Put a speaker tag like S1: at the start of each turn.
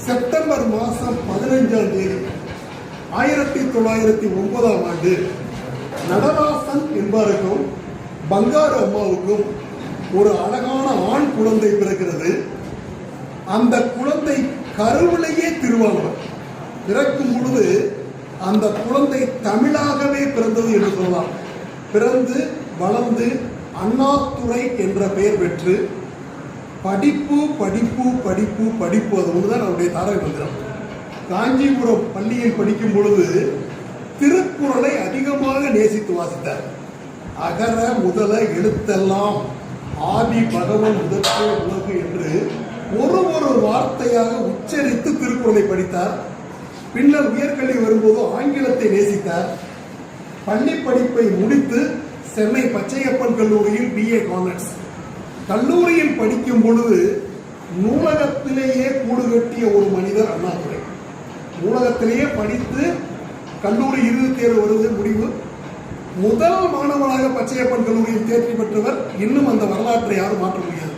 S1: September மாதம் 15ஆம் தேதி 1909ஆம் ஆண்டு நடராசன் என்பவருக்கும் பங்காரு அம்மாவுக்கும் ஒரு அழகான ஆண் குழந்தை பிறக்கிறது. அந்த குழந்தை கருவிலேயே திருவாளர். பிறக்கும் பொழுது அந்த குழந்தை தமிழாகவே பிறந்தது என்று சொல்லலாம். பிறந்து வளர்ந்து அண்ணாதுரை என்ற பெயர் பெற்று படிப்பு படிப்பு படிப்பு படிப்பு, அது ஒன்றுதான் அவருடைய தாரக மந்திரம். காஞ்சிபுரம் பள்ளியில் படிக்கும் பொழுது திருக்குறளை அதிகமாக நேசித்து வாசித்தார். அகர முதல எழுத்தெல்லாம் ஆதி பகவன் முதற்கே உலகு என்று ஒரு வார்த்தையாக உச்சரித்து திருக்குறளை படித்தார். பின்னர் உயர்கல்வி வரும்போது ஆங்கிலத்தை நேசித்தார். பள்ளி படிப்பை முடித்து சென்னை பச்சையப்பன் கல்லூரியில் BA காமர்ஸ் கல்லூரியில் படிக்கும் பொழுது நூலகத்திலேயே கூடு கட்டிய ஒரு மனிதர் அண்ணாதுரை. நூலகத்திலேயே படித்து கல்லூரி இறுதித் தேர்வு வருது முடிவு. முதல் மாணவனாக பச்சையப்பன் கல்லூரியில் தேர்ச்சி பெற்றவர். இன்னும் அந்த வரலாற்றை யாரும் மாற்ற முடியாது.